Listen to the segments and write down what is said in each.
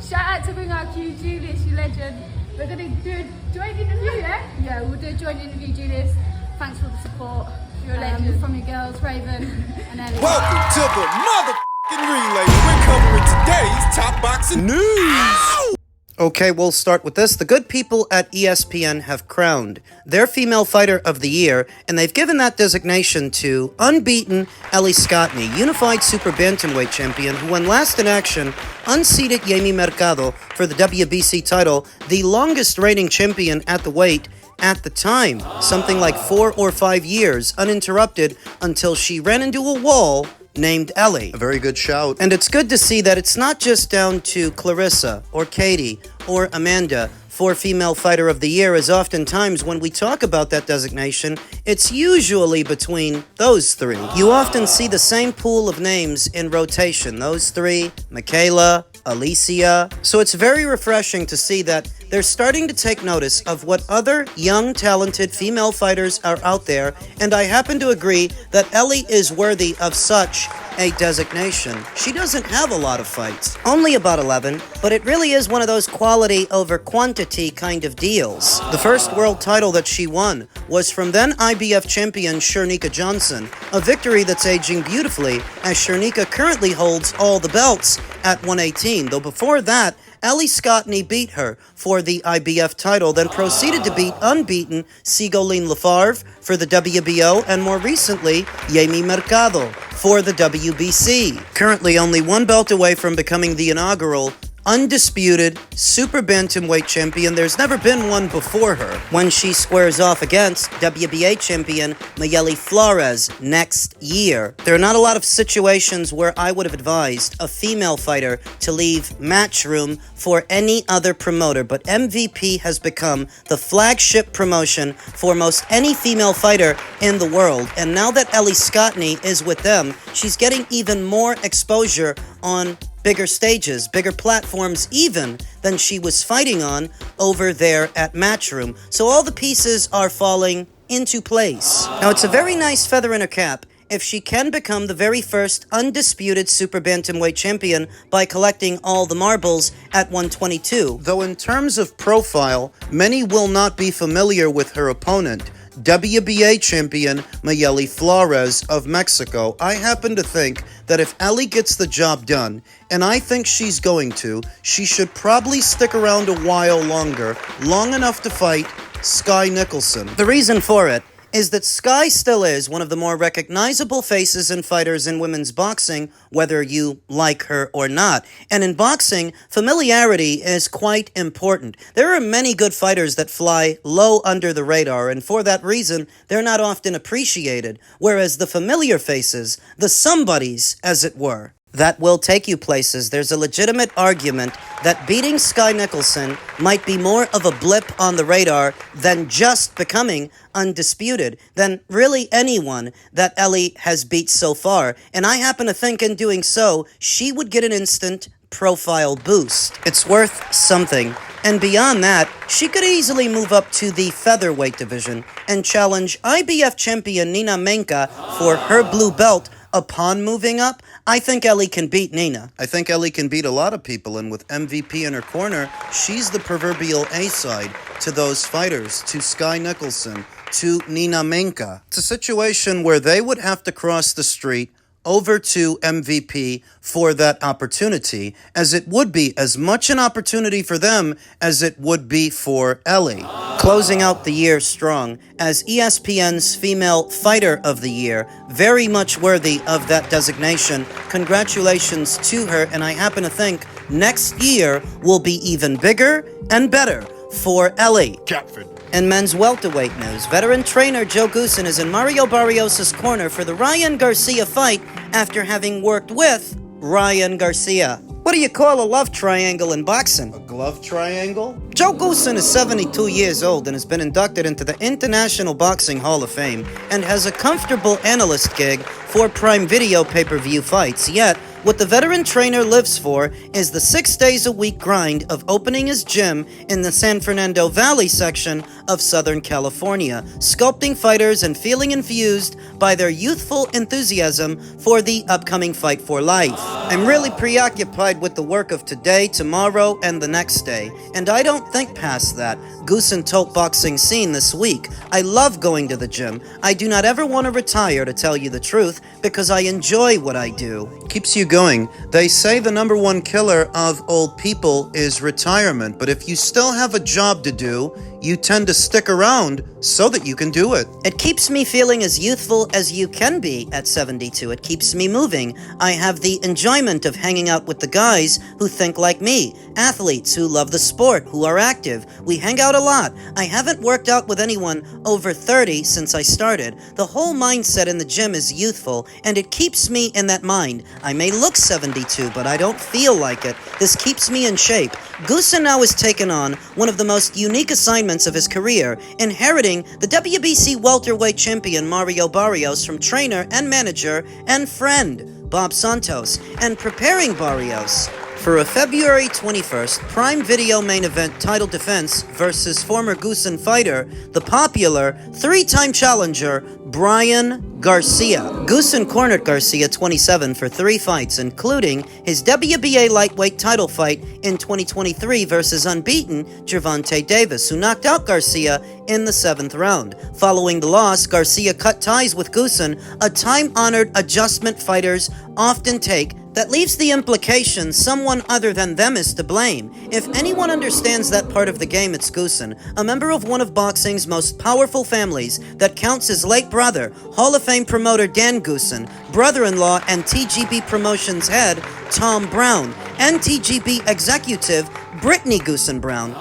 Shout out to Bring Our Q, Julius, you legend. We're going to do a joint interview, yeah? Yeah, we'll do a joint interview, Julius. Thanks for the support. You're a legend. From your girls, Raven and Ellie. Welcome to the motherfucking relay. We're covering today's top boxing news. Ow! Okay, we'll start with this. The good people at ESPN have crowned their female fighter of the year, and they've given that designation to unbeaten Ellie Scotney, unified super bantamweight champion, who when last in action unseated Jamie Mercado for the WBC title, the longest reigning champion at the weight at the time, something like 4 or 5 years, uninterrupted until she ran into a wall named Ellie. A very good shout. And it's good to see that it's not just down to Clarissa or Katie or Amanda for Female Fighter of the Year, as oftentimes when we talk about that designation, it's usually between those three. You often see the same pool of names in rotation, those three, Michaela, Alicia. So it's very refreshing to see that they're starting to take notice of what other young, talented female fighters are out there, and I happen to agree that Ellie is worthy of such a designation. She doesn't have a lot of fights, only about 11, but it really is one of those quality over quantity kind of deals. The first world title that she won was from then IBF champion Shernika Johnson, a victory that's aging beautifully as Shernika currently holds all the belts at 118, though before that, Ellie Scotney beat her for the IBF title, then proceeded to beat unbeaten Sigolene Lafarve for the WBO, and more recently, Jamie Mercado for the WBC. Currently only one belt away from becoming the inaugural undisputed super bantamweight champion. There's never been one before her when she squares off against WBA champion Mayeli Flores next year. There are not a lot of situations where I would have advised a female fighter to leave Matchroom for any other promoter, but MVP has become the flagship promotion for most any female fighter in the world, and now that Ellie Scotney is with them, she's getting even more exposure on bigger stages, bigger platforms even than she was fighting on over there at Matchroom. So all the pieces are falling into place. Now it's a very nice feather in her cap if she can become the very first undisputed super bantamweight champion by collecting all the marbles at 122. Though in terms of profile, many will not be familiar with her opponent, WBA champion Mayeli Flores of Mexico. I happen to think that if Ellie gets the job done, and I think she's going to, she should probably stick around a while longer, long enough to fight Skye Nicholson. The reason for it is that Skye still is one of the more recognizable faces and fighters in women's boxing, whether you like her or not. And in boxing, familiarity is quite important. There are many good fighters that fly low under the radar, and for that reason, they're not often appreciated, whereas the familiar faces, the somebodies, as it were, that will take you places. There's a legitimate argument that beating Skye Nicholson might be more of a blip on the radar than just becoming undisputed, than really anyone that Ellie has beat so far. And I happen to think in doing so, she would get an instant profile boost. It's worth something. And beyond that, she could easily move up to the featherweight division and challenge IBF champion Nina Menka for her blue belt. Upon moving up, I think Ellie can beat Nina. I think Ellie can beat a lot of people, and with MVP in her corner, she's the proverbial A-side to those fighters, to Skye Nicholson, to Nina Menka. It's a situation where they would have to cross the street over to MVP for that opportunity, as it would be as much an opportunity for them as it would be for Ellie. Closing out the year strong as ESPN's Female Fighter of the Year, very much worthy of that designation. Congratulations to her, and I happen to think next year will be even bigger and better for Ellie. Catford. In men's welterweight news, veteran trainer Joe Goossen is in Mario Barrios' corner for the Ryan Garcia fight after having worked with Ryan Garcia. What do you call a love triangle in boxing? A glove triangle? Joe Goossen is 72 years old and has been inducted into the International Boxing Hall of Fame and has a comfortable analyst gig for Prime Video pay-per-view fights. Yet, What the veteran trainer lives for is the 6 days a week grind of opening his gym in the San Fernando Valley section of Southern California, sculpting fighters and feeling infused by their youthful enthusiasm for the upcoming fight for life. I'm really preoccupied with the work of today, tomorrow, and the next day, and I don't think past that. Goossen told Boxing Scene this week, I love going to the gym. I do not ever want to retire, to tell you the truth, because I enjoy what I do. Keeps you going. They say the number one killer of old people is retirement, but if you still have a job to do, you tend to stick around so that you can do it. It keeps me feeling as youthful as you can be at 72. It keeps me moving. I have the enjoyment of hanging out with the guys who think like me, athletes who love the sport, who are active. We hang out a lot. I haven't worked out with anyone over 30 since I started. The whole mindset in the gym is youthful, and it keeps me in that mind. I may look 72, but I don't feel like it. This keeps me in shape. Goossen now has taken on one of the most unique assignments of his career, inheriting the WBC welterweight champion Mario Barrios from trainer and manager and friend Bob Santos, and preparing Barrios for a February 21st Prime Video main event title defense versus former Goossen fighter, the popular three-time challenger Bryan Garcia. Goossen cornered Garcia 27 for 3 fights, including his WBA lightweight title fight in 2023 versus unbeaten Gervonta Davis, who knocked out Garcia in the 7th round. Following the loss, Garcia cut ties with Goossen, a time-honored adjustment fighters often take that leaves the implication someone other than them is to blame. If anyone understands that part of the game, it's Goossen, a member of one of boxing's most powerful families that counts his late brother, Hall of Fame promoter Dan Goossen, brother-in-law and TGB Promotions head Tom Brown, and TGB executive Brittany Goossen Brown.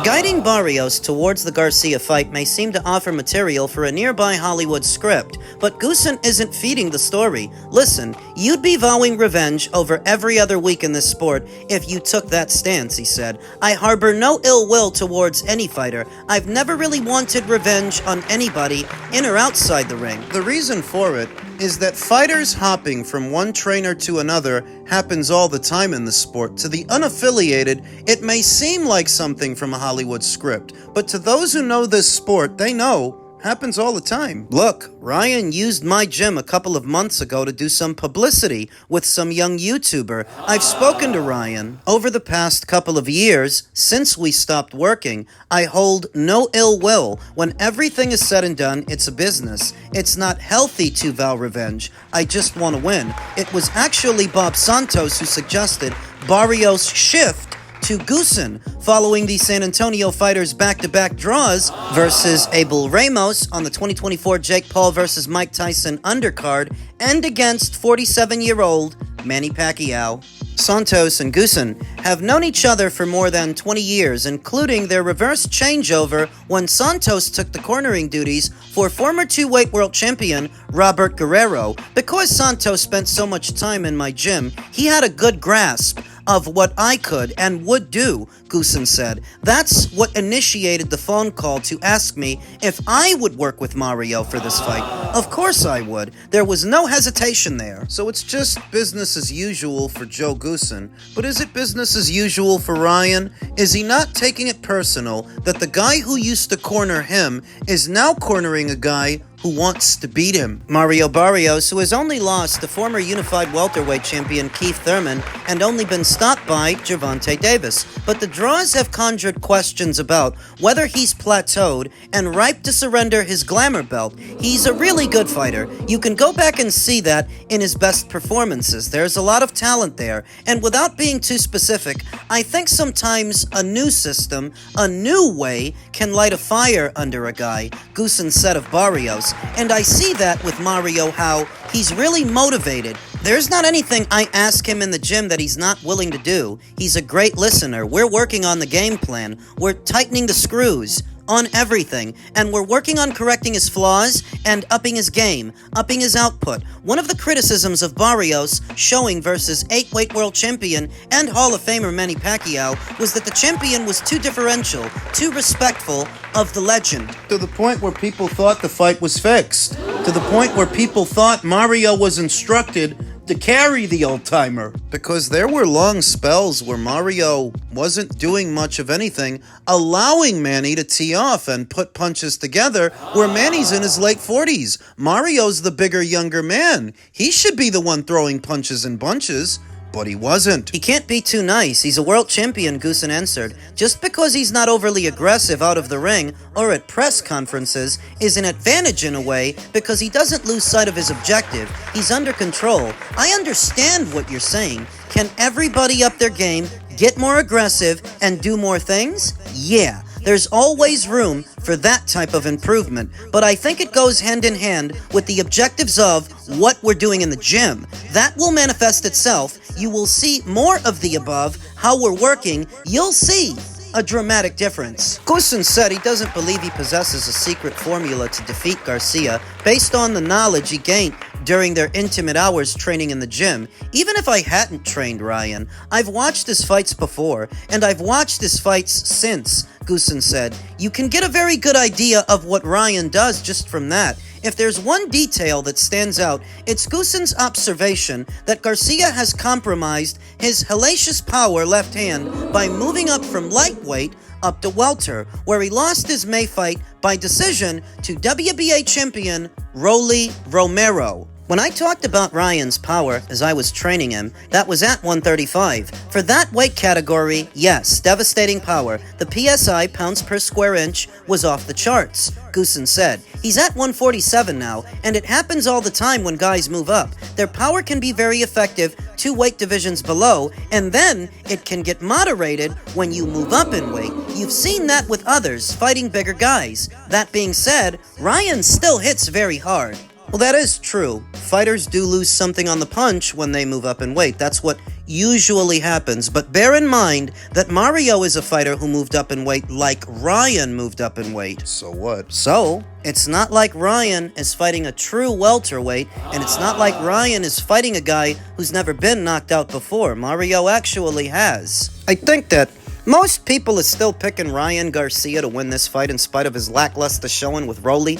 Guiding Barrios towards the Garcia fight may seem to offer material for a nearby Hollywood script, but Goossen isn't feeding the story. Listen, you'd be vowing revenge over every other week in this sport if you took that stance, he said. I harbor no ill will towards any fighter. I've never really wanted revenge on anybody in or outside the ring. The reason for it is that fighters hopping from one trainer to another happens all the time in the sport. To the unaffiliated, it may seem like something from a Hollywood script, but to those who know this sport, they know happens all the time. Look, Ryan used my gym a couple of months ago to do some publicity with some young YouTuber. I've spoken to Ryan. Over the past couple of years, since we stopped working, I hold no ill will. When everything is said and done, it's a business. It's not healthy to vow revenge. I just want to win. It was actually Bob Santos who suggested Barrios shift to Goossen, following the San Antonio fighters' back-to-back draws versus Abel Ramos on the 2024 Jake Paul versus Mike Tyson undercard, and against 47-year-old Manny Pacquiao. Santos and Goossen have known each other for more than 20 years, including their reverse changeover when Santos took the cornering duties for former two-weight world champion Robert Guerrero. Because Santos spent so much time in my gym, he had a good grasp of what I could and would do, Goossen said. That's what initiated the phone call to ask me if I would work with Mario for this fight. Of course I would. There was no hesitation there. So it's just business as usual for Joe Goossen, but is it business as usual for Ryan? Is he not taking it personal that the guy who used to corner him is now cornering a guy who wants to beat him? Mario Barrios, who has only lost to former unified welterweight champion Keith Thurman and only been stopped by Gervonta Davis. But the draws have conjured questions about whether he's plateaued and ripe to surrender his glamour belt. He's a really good fighter. You can go back and see that in his best performances. There's a lot of talent there. And without being too specific, I think sometimes a new system, a new way, can light a fire under a guy, Goossen said of Barrios. And I see that with Mario, how he's really motivated. There's not anything I ask him in the gym that he's not willing to do. He's a great listener. We're working on the game plan. We're tightening the screws on everything, and we're working on correcting his flaws and upping his game, upping his output. One of the criticisms of Barrios showing versus 8-weight world champion and Hall of Famer Manny Pacquiao was that the champion was too differential, too respectful of the legend. To the point where people thought the fight was fixed. To the point where people thought Mario was instructed to carry the old-timer. Because there were long spells where Mario wasn't doing much of anything, allowing Manny to tee off and put punches together, where Manny's in his late 40s. Mario's the bigger, younger man. He should be the one throwing punches in bunches. But he wasn't. He can't be too nice. He's a world champion, Goossen answered. Just because he's not overly aggressive out of the ring or at press conferences is an advantage in a way because he doesn't lose sight of his objective. He's under control. I understand what you're saying. Can everybody up their game, get more aggressive, and do more things? Yeah. There's always room for that type of improvement, but I think it goes hand in hand with the objectives of what we're doing in the gym. That will manifest itself. You will see more of the above, how we're working. You'll see a dramatic difference. Goossen said he doesn't believe he possesses a secret formula to defeat Garcia based on the knowledge he gained during their intimate hours training in the gym. Even if I hadn't trained Ryan, I've watched his fights before, and I've watched his fights since, Goossen said. You can get a very good idea of what Ryan does just from that. If there's one detail that stands out, it's Goossen's observation that Garcia has compromised his hellacious power left hand by moving up from lightweight up to welter, where he lost his May fight by decision to WBA champion Rolly Romero. When I talked about Ryan's power as I was training him, that was at 135. For that weight category, yes, devastating power. The PSI, pounds per square inch, was off the charts, Goossen said. He's at 147 now, and it happens all the time when guys move up. Their power can be very effective 2 weight divisions below, and then it can get moderated when you move up in weight. You've seen that with others fighting bigger guys. That being said, Ryan still hits very hard. Well, that is true. Fighters do lose something on the punch when they move up in weight. That's what usually happens. But bear in mind that Mario is a fighter who moved up in weight like Ryan moved up in weight. So what? So, it's not like Ryan is fighting a true welterweight, and it's not like Ryan is fighting a guy who's never been knocked out before. Mario actually has. I think that most people is still picking Ryan Garcia to win this fight in spite of his lackluster showing with Rolly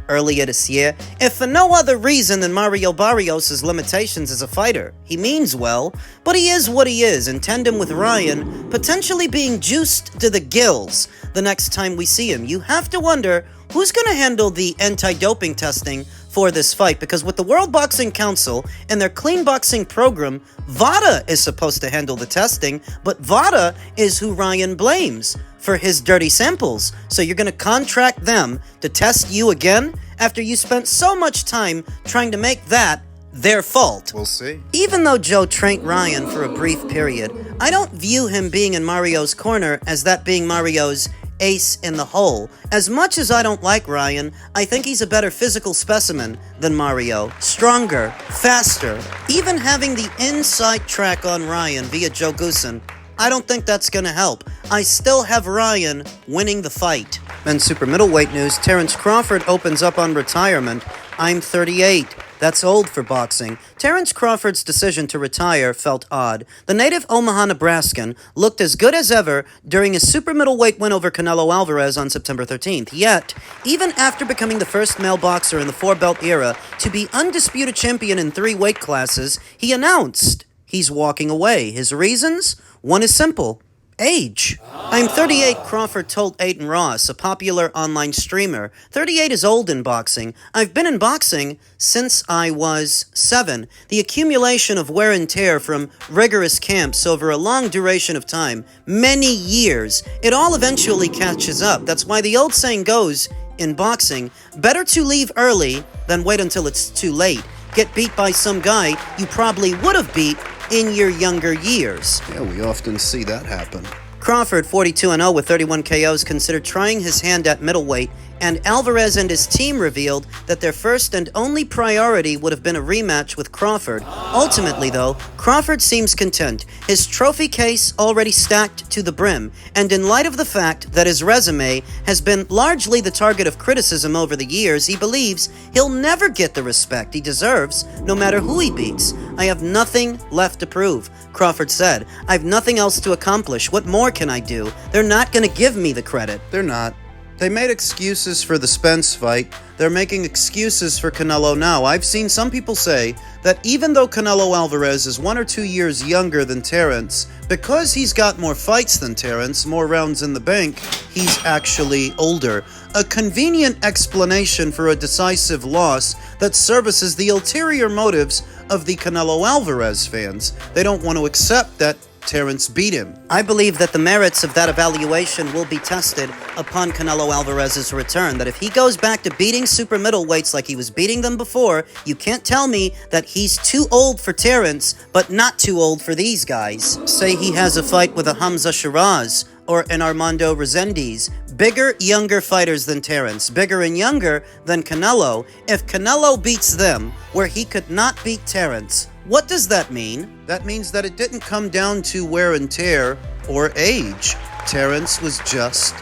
earlier this year, if for no other reason than Mario Barrios' limitations as a fighter. He means well, but he is what he is, in tandem with Ryan potentially being juiced to the gills the next time we see him. You have to wonder who's going to handle the anti-doping testing for this fight, because with the World Boxing Council and their clean boxing program, VOTA is supposed to handle the testing, but VOTA is who Ryan blames for his dirty samples. So you're going to contract them to test you again after you spent so much time trying to make that their fault. We'll see. Even though Joe trained Ryan for a brief period, I don't view him being in Mario's corner as that being Mario's ace in the hole. As much as I don't like Ryan, I think he's a better physical specimen than Mario. Stronger, faster. Even having the inside track on Ryan via Joe Goossen, I don't think that's gonna help. I still have Ryan winning the fight. Men's super middleweight news, Terence Crawford opens up on retirement. I'm 38. That's old for boxing. Terence Crawford's decision to retire felt odd. The native Omaha Nebraskan looked as good as ever during his super middleweight win over Canelo Alvarez on September 13th. Yet, even after becoming the first male boxer in the four-belt era to be undisputed champion in 3 weight classes, he announced he's walking away. His reasons? One is simple. Age. I'm 38, Crawford told Aiden Ross, a popular online streamer. 38 is old in boxing. I've been in boxing since I was 7. The accumulation of wear and tear from rigorous camps over a long duration of time, many years, it all eventually catches up. That's why the old saying goes, in boxing, better to leave early than wait until it's too late. Get beat by some guy you probably would have beat in your younger years. Yeah, we often see that happen. Crawford, 42-0 with 31 KOs, considered trying his hand at middleweight, and Alvarez and his team revealed that their first and only priority would have been a rematch with Crawford. Ultimately, though, Crawford seems content. His trophy case already stacked to the brim, and in light of the fact that his resume has been largely the target of criticism over the years, he believes he'll never get the respect he deserves, no matter who he beats. I have nothing left to prove, Crawford said. I have nothing else to accomplish. What more can I do? They're not going to give me the credit. They're not. They made excuses for the Spence fight. They're making excuses for Canelo now. I've seen some people say that even though Canelo Alvarez is 1 or 2 years younger than Terence, because he's got more fights than Terence, more rounds in the bank, he's actually older. A convenient explanation for a decisive loss that services the ulterior motives of the Canelo Alvarez fans. They don't want to accept that Terence beat him. I believe that the merits of that evaluation will be tested upon Canelo Alvarez's return. That if he goes back to beating super middleweights like he was beating them before, you can't tell me that he's too old for Terence, but not too old for these guys. Say he has a fight with a Hamza Shiraz or an Armando Resendiz. Bigger, younger fighters than Terence. Bigger and younger than Canelo. If Canelo beats them, where he could not beat Terence, what does that mean? That means that it didn't come down to wear and tear or age. Terence was just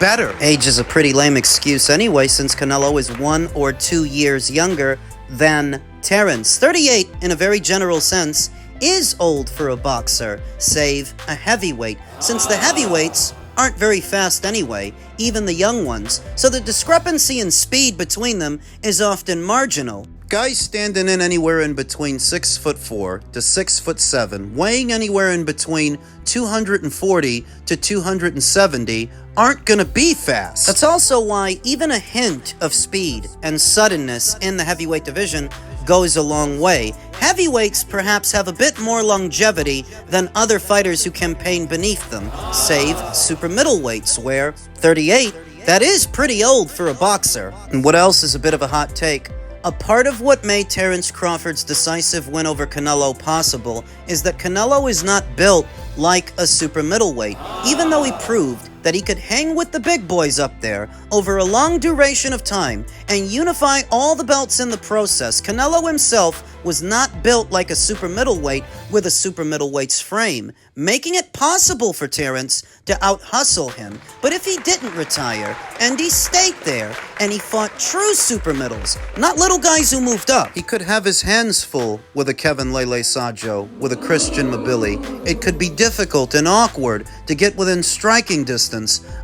better. Age is a pretty lame excuse anyway, since Canelo is 1 or 2 years younger than Terence. 38, in a very general sense, is old for a boxer, save a heavyweight, since the heavyweights aren't very fast anyway, even the young ones, so the discrepancy in speed between them is often marginal. Guys standing in anywhere in between 6'4" to 6'7", weighing anywhere in between 240 to 270 aren't gonna be fast. That's also why even a hint of speed and suddenness in the heavyweight division goes a long way. Heavyweights perhaps have a bit more longevity than other fighters who campaign beneath them, save super middleweights, where 38, that is pretty old for a boxer. And what else is a bit of a hot take? A part of what made Terence Crawford's decisive win over Canelo possible is that Canelo is not built like a super middleweight, even though he proved that he could hang with the big boys up there over a long duration of time and unify all the belts in the process. Canelo himself was not built like a super middleweight with a super middleweight's frame, making it possible for Terence to out-hustle him. But if he didn't retire, and he stayed there, and he fought true super middles, not little guys who moved up, he could have his hands full with a Kevin Lele Sajo, with a Christian Mabili. It could be difficult and awkward to get within striking distance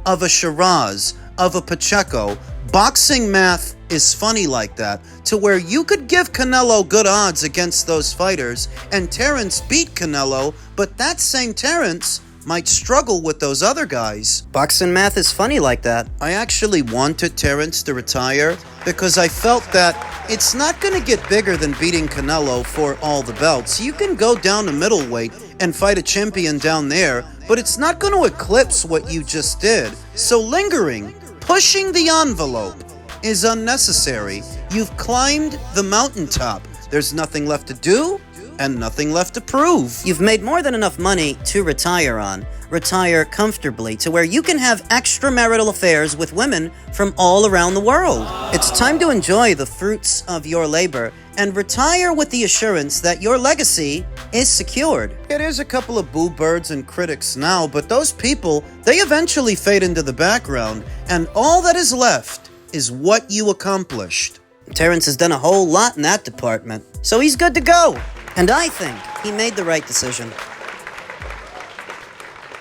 of a Shiraz, of a Pacheco. Boxing math is funny like that, to where you could give Canelo good odds against those fighters, and Terence beat Canelo, but that same Terence might struggle with those other guys. boxing math is funny like that. I actually wanted Terence to retire because I felt that it's not going to get bigger than beating Canelo for all the belts. You can go down to middleweight and fight a champion down there, but it's not going to eclipse what you just did. So lingering, pushing the envelope is unnecessary. You've climbed the mountaintop. There's nothing left to do and nothing left to prove. You've made more than enough money to retire on. Retire comfortably to where you can have extramarital affairs with women from all around the world. It's time to enjoy the fruits of your labor and retire with the assurance that your legacy is secured. It is a couple of boo birds and critics now, but those people, they eventually fade into the background, and all that is left is what you accomplished. Terence has done a whole lot in that department, so he's good to go. And I think he made the right decision.